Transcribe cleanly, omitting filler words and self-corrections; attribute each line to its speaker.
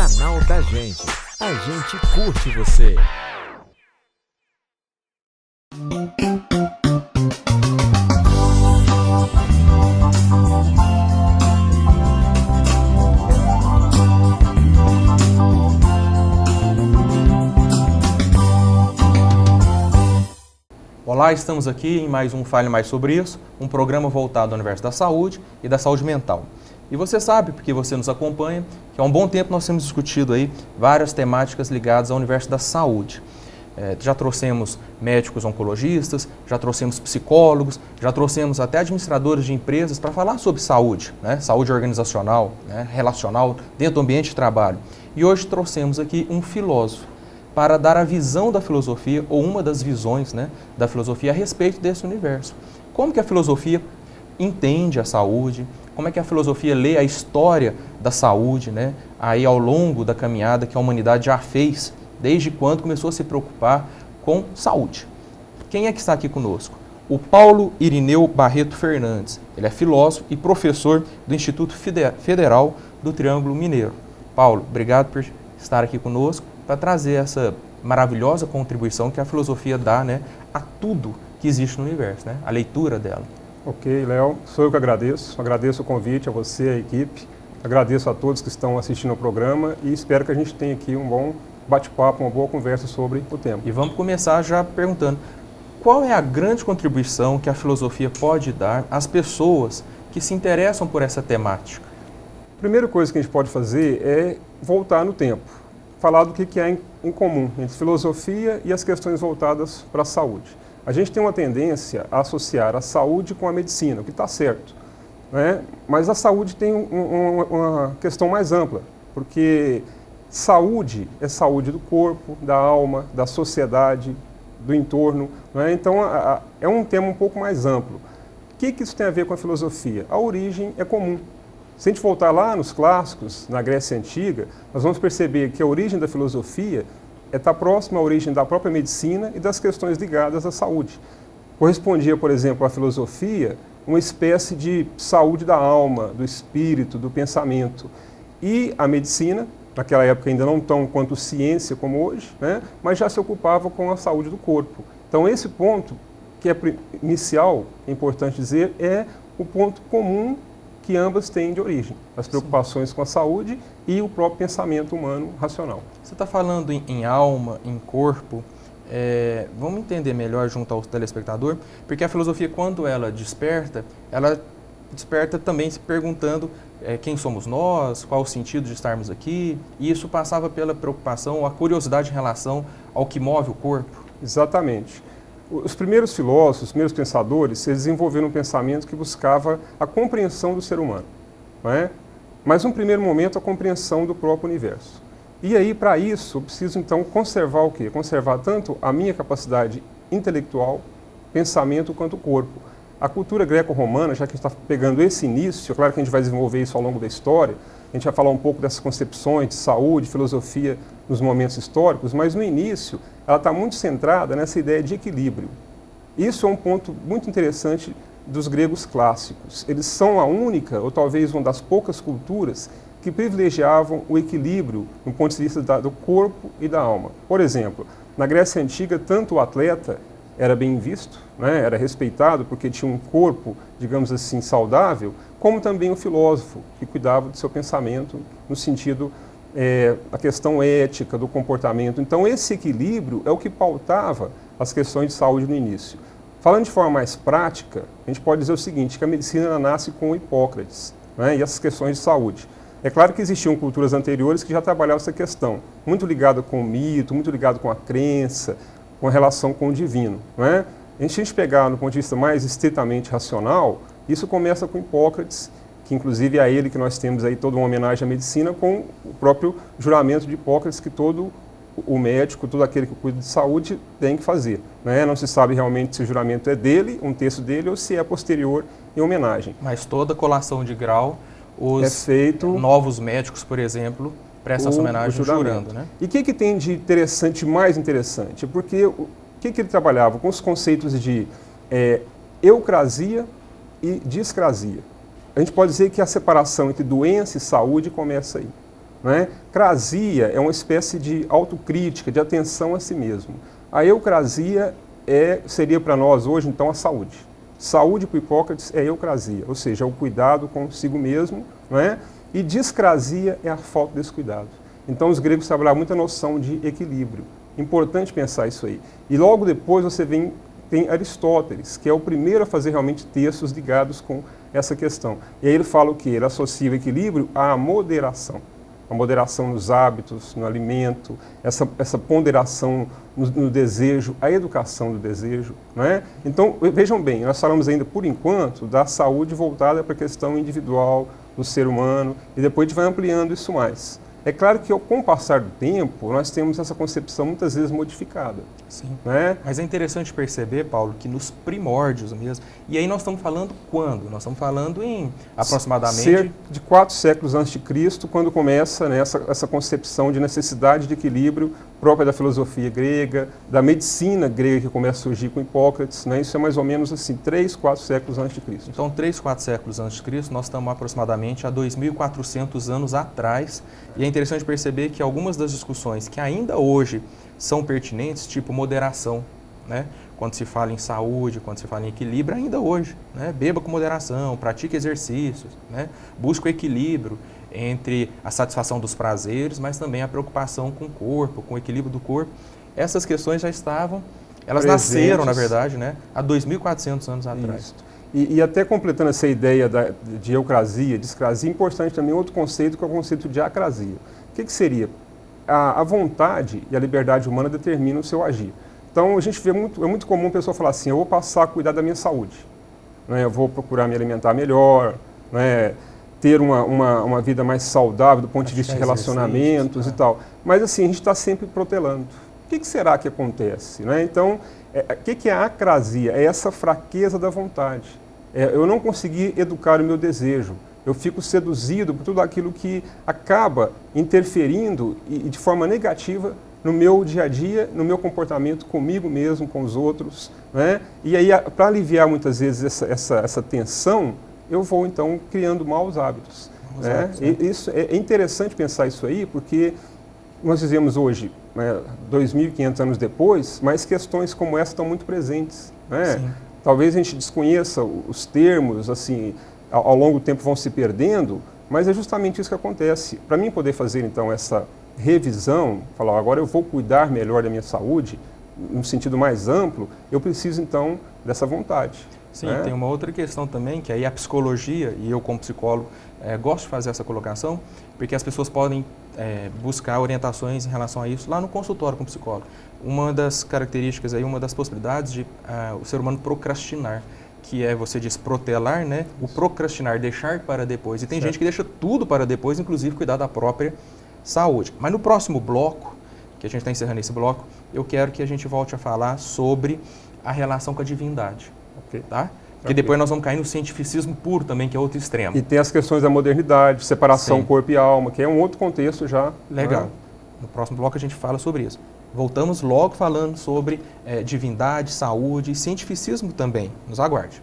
Speaker 1: canal da gente. A gente curte você.
Speaker 2: Olá, estamos aqui em mais um Fale Mais Sobre Isso, um programa voltado ao universo da saúde e da saúde mental. E você sabe, porque você nos acompanha, que há um bom tempo nós temos discutido aí várias temáticas ligadas ao universo da saúde. Já trouxemos médicos oncologistas, já trouxemos psicólogos, já trouxemos até administradores de empresas para falar sobre saúde, né? Saúde organizacional, né? Relacional, dentro do ambiente de trabalho. E hoje trouxemos aqui um filósofo para dar a visão da filosofia, ou uma das visões, né, da filosofia a respeito desse universo. Como que a filosofia entende a saúde, como é que a filosofia lê a história da saúde, né, aí ao longo da caminhada que a humanidade já fez, desde quando começou a se preocupar com saúde. Quem é que está aqui conosco? O Paulo Irineu Barreto Fernandes. Ele é filósofo e professor do Instituto Federal do Triângulo Mineiro. Paulo, obrigado por estar aqui conosco, para trazer essa maravilhosa contribuição que a filosofia dá, né, a tudo que existe no universo, né, a leitura dela.
Speaker 3: Ok, Léo, sou eu que agradeço o convite a você, a equipe, agradeço a todos que estão assistindo ao programa e espero que a gente tenha aqui um bom bate-papo, uma boa conversa sobre o tema.
Speaker 2: E vamos começar já perguntando, qual é a grande contribuição que a filosofia pode dar às pessoas que se interessam por essa temática?
Speaker 3: A primeira coisa que a gente pode fazer é voltar no tempo. Falar do que há em comum entre filosofia e as questões voltadas para a saúde. A gente tem uma tendência a associar a saúde com a medicina, o que está certo, né? Mas a saúde tem uma questão mais ampla, porque saúde é saúde do corpo, da alma, da sociedade, do entorno, né? Então é um tema um pouco mais amplo. O que isso tem a ver com a filosofia? A origem é comum. Se a gente voltar lá nos clássicos, na Grécia Antiga, nós vamos perceber que a origem da filosofia está próxima à origem da própria medicina e das questões ligadas à saúde. Correspondia, por exemplo, à filosofia uma espécie de saúde da alma, do espírito, do pensamento. E a medicina, naquela época ainda não tão quanto ciência como hoje, né, mas já se ocupava com a saúde do corpo. Então esse ponto, que é inicial, é importante dizer, é o ponto comum que ambas têm de origem, as preocupações com a saúde e o próprio pensamento humano racional.
Speaker 2: Você está falando em alma, em corpo, vamos entender melhor junto ao telespectador, porque a filosofia, quando ela desperta também se perguntando quem somos nós, qual o sentido de estarmos aqui, e isso passava pela preocupação, a curiosidade em relação ao que move o corpo.
Speaker 3: Exatamente. Os primeiros filósofos, os primeiros pensadores, eles desenvolveram um pensamento que buscava a compreensão do ser humano, não é? Mas, num primeiro momento, a compreensão do próprio universo. E aí, para isso, eu preciso, então, conservar o quê? Conservar tanto a minha capacidade intelectual, pensamento, quanto o corpo. A cultura greco-romana, já que a gente está pegando esse início, é claro que a gente vai desenvolver isso ao longo da história, a gente vai falar um pouco dessas concepções de saúde, filosofia nos momentos históricos, mas no início ela está muito centrada nessa ideia de equilíbrio. Isso é um ponto muito interessante dos gregos clássicos. Eles são a única, ou talvez uma das poucas culturas que privilegiavam o equilíbrio no ponto de vista do corpo e da alma. Por exemplo, na Grécia Antiga, tanto o atleta era bem visto, né, era respeitado porque tinha um corpo, digamos assim, saudável, como também o filósofo, que cuidava do seu pensamento no sentido, a questão ética, do comportamento. Então, esse equilíbrio é o que pautava as questões de saúde no início. Falando de forma mais prática, a gente pode dizer o seguinte, que a medicina nasce com Hipócrates, né, e essas questões de saúde. É claro que existiam culturas anteriores que já trabalhavam essa questão, muito ligada com o mito, muito ligada com a crença, com a relação com o divino, não é? Se a gente pegar no ponto de vista mais estritamente racional, isso começa com Hipócrates, que inclusive é a ele que nós temos aí toda uma homenagem à medicina com o próprio juramento de Hipócrates que todo o médico, todo aquele que cuida de saúde tem que fazer, né? Não se sabe realmente se o juramento é dele, um texto dele, ou se é posterior em homenagem.
Speaker 2: Mas toda colação de grau, os novos médicos, por exemplo, prestam essa homenagem jurando, né?
Speaker 3: E o que tem de interessante, mais interessante? Porque o que ele trabalhava? Com os conceitos de eucrasia e discrasia. A gente pode dizer que a separação entre doença e saúde começa aí, né? Crasia é uma espécie de autocrítica, de atenção a si mesmo. A eucrasia seria para nós hoje, então, a saúde. Saúde para Hipócrates é eucrasia, ou seja, é o cuidado consigo mesmo, não é? E discrasia é a falta desse cuidado. Então, os gregos trabalhavam muita noção de equilíbrio. Importante pensar isso aí. E logo depois tem Aristóteles, que é o primeiro a fazer realmente textos ligados com essa questão. E aí ele fala o quê? Ele associa o equilíbrio à moderação. A moderação nos hábitos, no alimento, essa ponderação no desejo, a educação do desejo. Não é? Então, vejam bem, nós falamos ainda, por enquanto, da saúde voltada para a questão individual do ser humano, e depois a gente vai ampliando isso mais. É claro que, com o passar do tempo, nós temos essa concepção muitas vezes modificada.
Speaker 2: Sim.
Speaker 3: Né?
Speaker 2: Mas é interessante perceber, Paulo, que nos primórdios mesmo, e aí nós estamos falando quando? Nós estamos falando em aproximadamente...
Speaker 3: Cerca de 4 séculos antes de Cristo, quando começa, né, essa concepção de necessidade de equilíbrio própria da filosofia grega, da medicina grega que começa a surgir com Hipócrates, né? Isso é mais ou menos assim, 3, 4 séculos antes de Cristo.
Speaker 2: Então, 3, 4 séculos antes de Cristo, nós estamos aproximadamente há 2.400 anos atrás, e é interessante perceber que algumas das discussões que ainda hoje são pertinentes, tipo moderação, né? Quando se fala em saúde, quando se fala em equilíbrio, ainda hoje, né? Beba com moderação, pratique exercícios, né? Busque o equilíbrio entre a satisfação dos prazeres, mas também a preocupação com o corpo, com o equilíbrio do corpo. Essas questões já estavam, elas nasceram, na verdade, né? Há 2.400 anos atrás.
Speaker 3: Isso. E até completando essa ideia de eucrasia, discrasia, é importante também outro conceito, que é o conceito de acrasia. O que seria? A vontade e a liberdade humana determinam o seu agir. Então, a gente vê é muito comum a pessoa falar assim, eu vou passar a cuidar da minha saúde, né? Eu vou procurar me alimentar melhor, né? Ter uma vida mais saudável do ponto de vista de relacionamentos e tal. Mas assim, a gente está sempre protelando. O que será que acontece? Né? Então, o que é a acrasia? É essa fraqueza da vontade. Eu não consegui educar o meu desejo. Eu fico seduzido por tudo aquilo que acaba interferindo e de forma negativa no meu dia a dia, no meu comportamento comigo mesmo, com os outros. Né? E aí, para aliviar muitas vezes essa tensão, eu vou então criando maus hábitos. Né? Isso é interessante pensar isso aí, porque nós dizemos hoje, 2.500 anos depois, mas questões como essa estão muito presentes. Né? Talvez a gente desconheça os termos, assim, ao longo do tempo vão se perdendo, mas é justamente isso que acontece. Para mim poder fazer então essa revisão, falar agora eu vou cuidar melhor da minha saúde, no sentido mais amplo, eu preciso então dessa vontade.
Speaker 2: Sim, tem uma outra questão também, que aí a psicologia, e eu como psicólogo gosto de fazer essa colocação, porque as pessoas podem buscar orientações em relação a isso lá no consultório com o psicólogo. Uma das características, aí, uma das possibilidades de o ser humano procrastinar, que você diz protelar, né? O procrastinar, deixar para depois. E tem gente que deixa tudo para depois, inclusive cuidar da própria saúde. Mas no próximo bloco, que a gente está encerrando esse bloco, eu quero que a gente volte a falar sobre a relação com a divindade. Tá? Porque depois nós vamos cair no cientificismo puro também, que é outro extremo.
Speaker 3: E tem as questões da modernidade, separação corpo e alma, que é um outro contexto já.
Speaker 2: Legal. Né? No próximo bloco a gente fala sobre isso. Voltamos logo falando sobre divindade, saúde e cientificismo também. Nos aguarde.